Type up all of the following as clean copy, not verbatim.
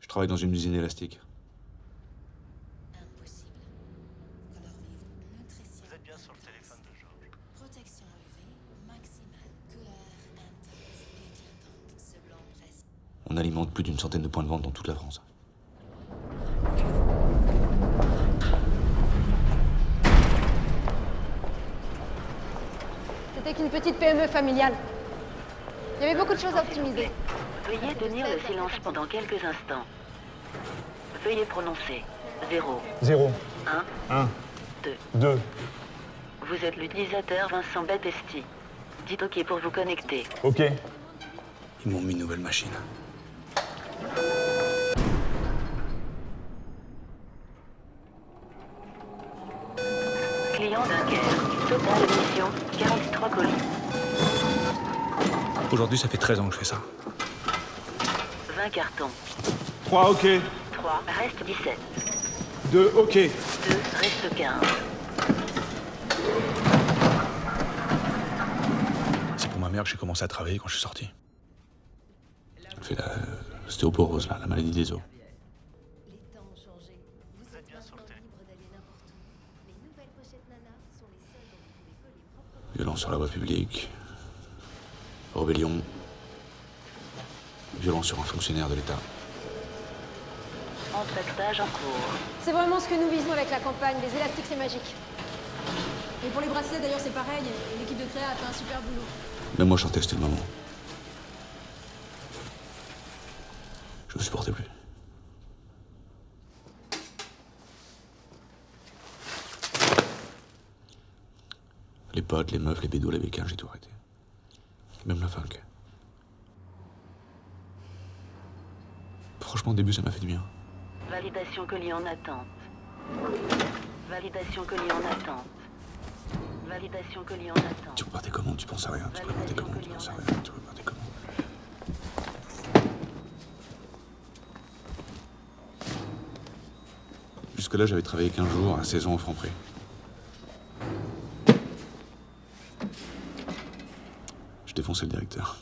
Je travaille dans une usine élastique. Vous êtes bien sur le téléphone de Georges. Protection UV maximale, couleur intacte, éclatante, ce blanc précis. On alimente plus d'une centaine de points de vente dans toute la France. C'était qu'une petite PME familiale. Il y avait beaucoup de choses à optimiser. Veuillez tenir le silence pendant quelques instants. Veuillez prononcer 0. 0. 1. 1. 2. 2. Vous êtes l'utilisateur Vincent Battesti. Dites OK pour vous connecter. OK. Ils m'ont mis une nouvelle machine. Client Dunkerque. Total mission 43 colis. Aujourd'hui, ça fait 13 ans que je fais ça. 20 cartons. 3, OK. 3. Reste 17. 2, OK. 2. Reste 15. C'est pour ma mère que j'ai commencé à travailler quand je suis sorti. Elle fait la stéoporose, là, la maladie des os. Les temps ont changé. Vous êtes bien sur le téléphone. Libre d'aller n'importe où. Les nouvelles pochettes Nana sont les seules dont vous pouvez coller proprement. Violence sur la voie publique. Rébellion. Violence sur un fonctionnaire de l'État. Entractage en cours. C'est vraiment ce que nous visons avec la campagne. Les élastiques, c'est magique. Et pour les bracelets, d'ailleurs, c'est pareil. L'équipe de créa a fait un super boulot. Même moi, je sentais que c'était le moment. Je ne supportais plus. Les potes, les meufs, les bédos, les béquins, j'ai tout arrêté. Même la funk. Franchement, au début, ça m'a fait du bien. Validation colis en attente. Validation colis en attente. Validation colis en attente. Tu repartais comment? Tu penses à rien. Tu repartais comment? Tu penses à rien. Tu repartais comment? Jusque-là, j'avais travaillé 15 jours à 16 ans au Franprix. Je défonçais le directeur.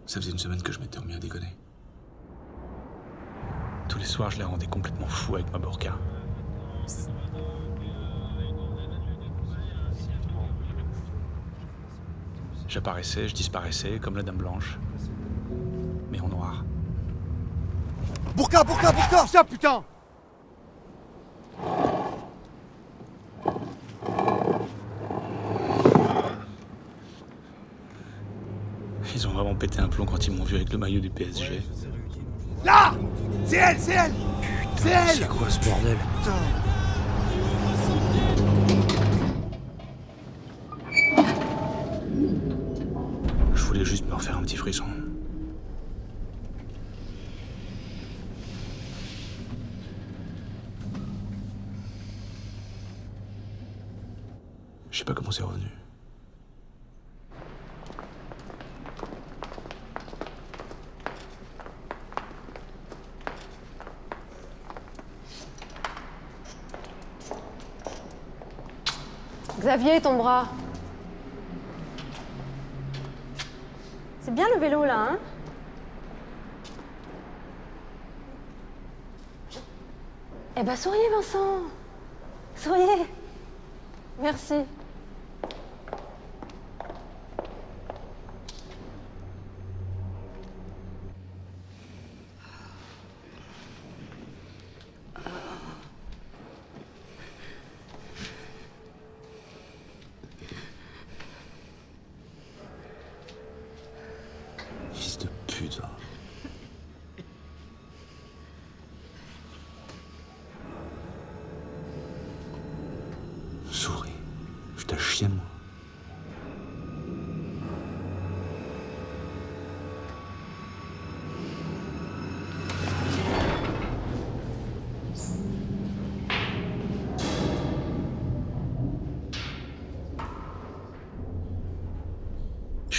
Ça faisait une semaine que je m'étais remis à déconner. Tous les soirs, je les rendais complètement fous avec ma burqa. J'apparaissais, je disparaissais, comme la Dame Blanche. Mais en noir. Burqa, ça putain! Ils ont vraiment pété un plomb quand ils m'ont vu avec le maillot du PSG. Là! C'est elle! C'est elle! C'est quoi ce bordel? Putain. Je voulais juste me refaire un petit frisson. Je sais pas comment c'est revenu. Xavier, ton bras. C'est bien le vélo, là, hein? Eh ben, souriez, Vincent. Souriez. Merci. Fils de pute. Souris. Je t'ai chienne, moi.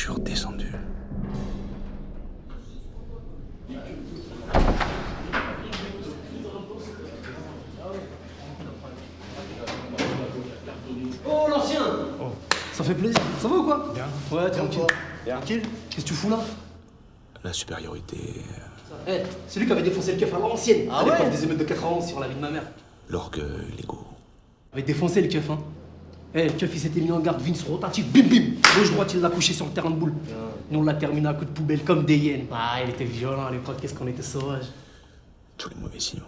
suis redescendu. Oh, l'ancien! Oh. Ça fait plaisir. Ça va ou quoi? Bien. Ouais, tranquille. Bien. Tranquille. Qu'est-ce que tu fous là? La supériorité, Eh, c'est lui qui avait défoncé le keuf à l'ancienne. Ah à l'époque ouais des émeutes de 91 sur la vie de ma mère. l'orgueil, l'ego. Il avait défoncé le keuf, hein. Eh, le keuf, il s'était mis en garde, Vince rotatif, bim bim. Gauche-droite, il l'a couché sur le terrain de boule. Et on l'a terminé à coup de poubelle comme des hyènes. Ah, il était violent à l'époque, qu'est-ce qu'on était sauvages. Tous les mauvais signaux.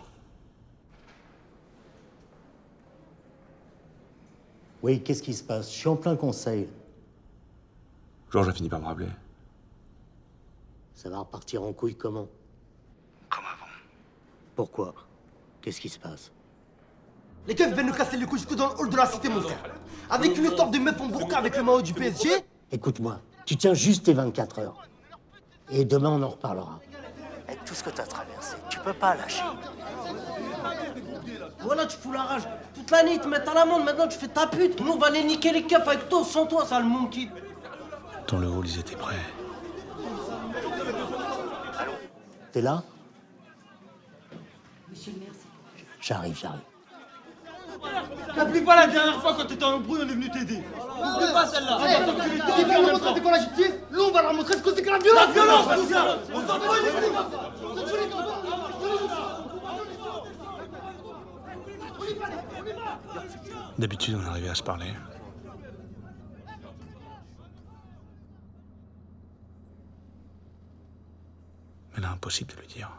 Oui, qu'est-ce qui se passe? Je suis en plein conseil. Georges a fini par me rappeler. Ça va repartir en couille comment? Comme avant. Pourquoi? Qu'est-ce qui se passe? Les keufs viennent nous casser les couilles jusque dans le hall de la cité, mon frère. Avec une histoire de meuf en burqa avec le maillot du PSG. Écoute-moi, tu tiens juste tes 24 heures. Et demain, on en reparlera. Avec tout ce que t'as traversé, tu peux pas lâcher. Voilà, tu fous la rage. Toute l'année, ils te mettent à l'amende, maintenant tu fais ta pute. Nous, on va aller niquer les keufs avec toi, sans toi, ça, le monde qui... Dans le hall, ils étaient prêts. T'es là? J'arrive. N'oublie pas la dernière fois quand t'étais en embrouille, on est venu t'aider. N'oublie pas celle-là. Qui veut nous montrer c'est quoi la justice? Nous, on va leur montrer ce que c'est que la violence. La violence, tout ça. On s'en fout, D'habitude, on arrivait à se parler. Mais là, impossible de lui dire.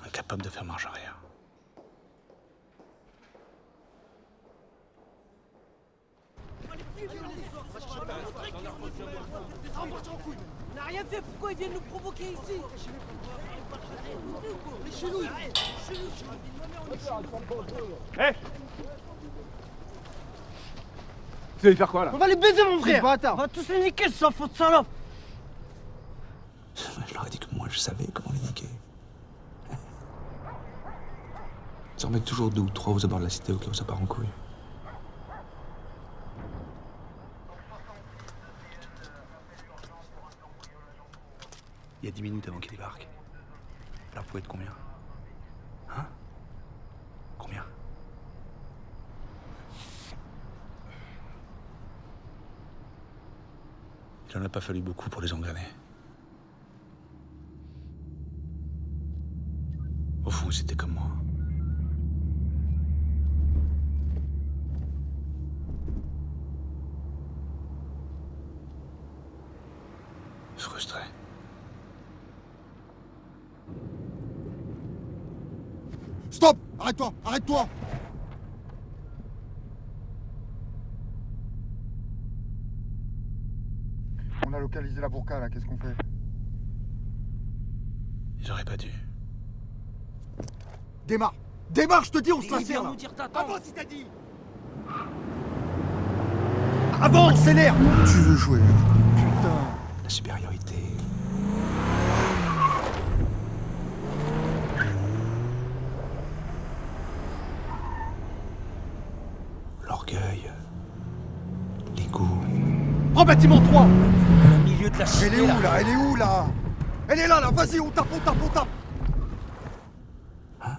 Incapable de faire marche arrière. On n'a rien fait, pourquoi ils viennent nous provoquer ici? Hé Vous allez faire quoi là? On va les baiser, mon frère. On va tous les niquer, sans faute salope. Je leur ai dit que moi, je savais comment les niquer. Ils en mettent toujours 2 ou 3 aux abords de la cité au cas où ça part en couille. Il y a 10 minutes avant qu'ils débarquent. Alors, vous pouvez être combien? Hein? Combien? Il en a pas fallu beaucoup pour les engrainer. Au fond, c'était comme moi. Frustré. Stop! Arrête-toi! Arrête-toi! On a localisé la burqa là, qu'est-ce qu'on fait? Ils auraient pas dû. Démarre! Démarre, je te dis, on se la Il serre vient là! nous dire t'attends. Avance, il t'a dit! Avance! Accélère! Tu veux jouer? Putain! La supériorité. L'orgueil. L'ego. Prends bâtiment 3! Au milieu de la cité, Elle est où là? Elle est où là? Elle est là, là! Vas-y, on tape! Hein?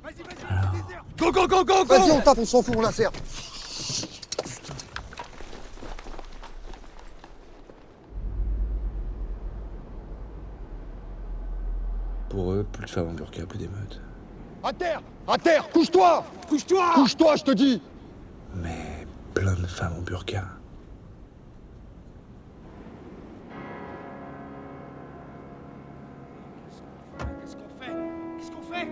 Vas-y! Go, go, go, go, go! Vas-y, on tape, on s'en fout, on la serre! Pour eux, plus de femmes en burqa, plus d'émeutes. À terre! À terre! Couche-toi! Couche-toi! Couche-toi, je te dis! Mais plein de femmes en burqa. Qu'est-ce qu'on fait?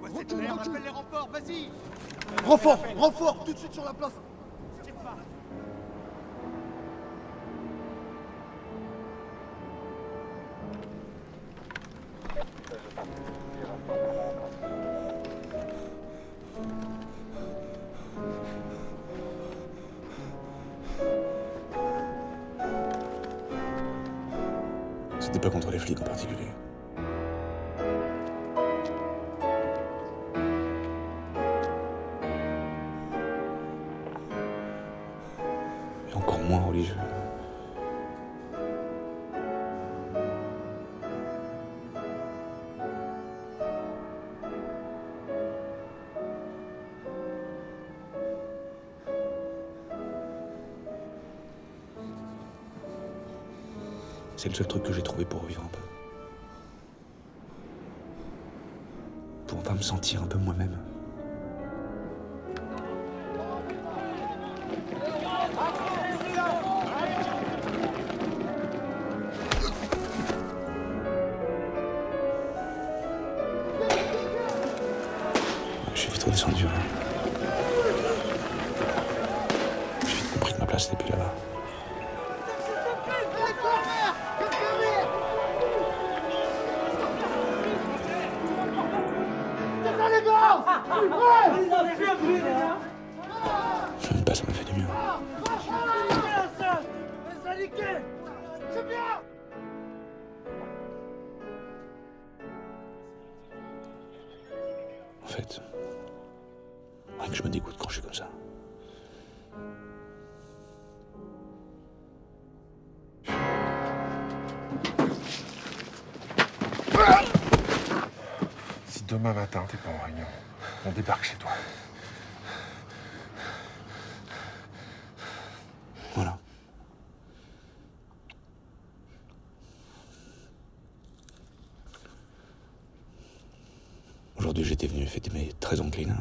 Quoi cette merde? Appelle les renforts, vas-y! Renfort! Tout de suite sur la place! C'était pas contre les flics en particulier. C'est le seul truc que j'ai trouvé pour revivre un peu. Pour enfin me sentir un peu moi-même. Je suis vite redescendu. J'ai vite compris que ma place n'était plus là-bas. Je sais pas, ça m'a fait du bien. En fait, rien que je me dégoûte quand je suis comme ça. Si demain matin t'es pas en réunion, on débarque chez toi. Voilà. Aujourd'hui, j'étais venu fêter mes 13 ans clean.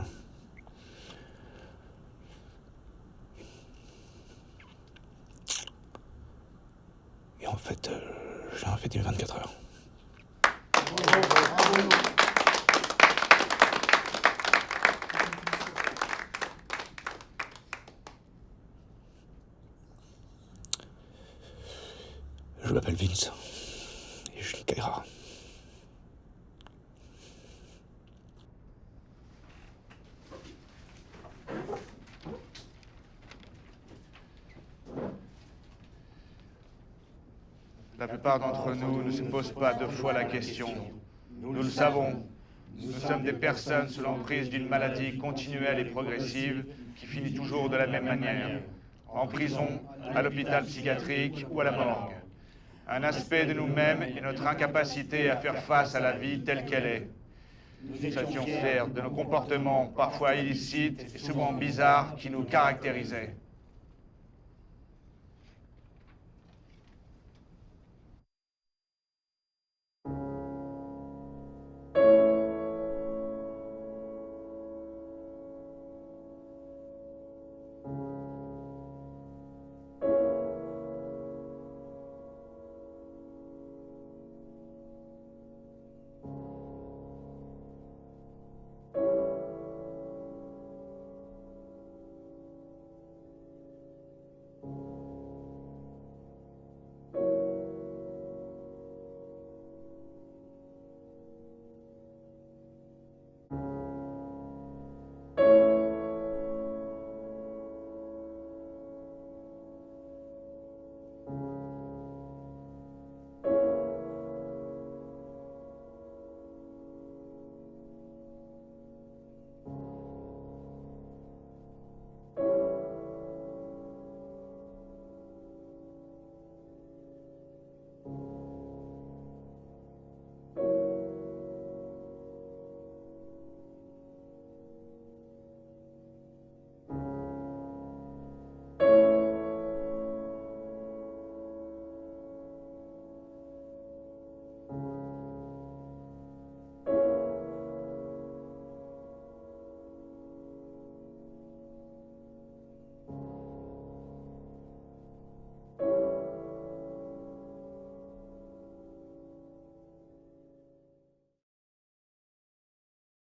Et en fait, j'ai fêté mes 24 heures. Je m'appelle Vince et je suis Kaira. La plupart d'entre nous ne se posent pas deux fois la question. Nous le savons. Nous sommes des personnes sous l'emprise d'une maladie continuelle et progressive qui finit toujours de la même manière. En prison, à l'hôpital psychiatrique ou à la morgue. Un aspect de nous-mêmes est notre incapacité à faire face à la vie telle qu'elle est. Nous étions fiers de nos comportements parfois illicites et souvent bizarres qui nous caractérisaient.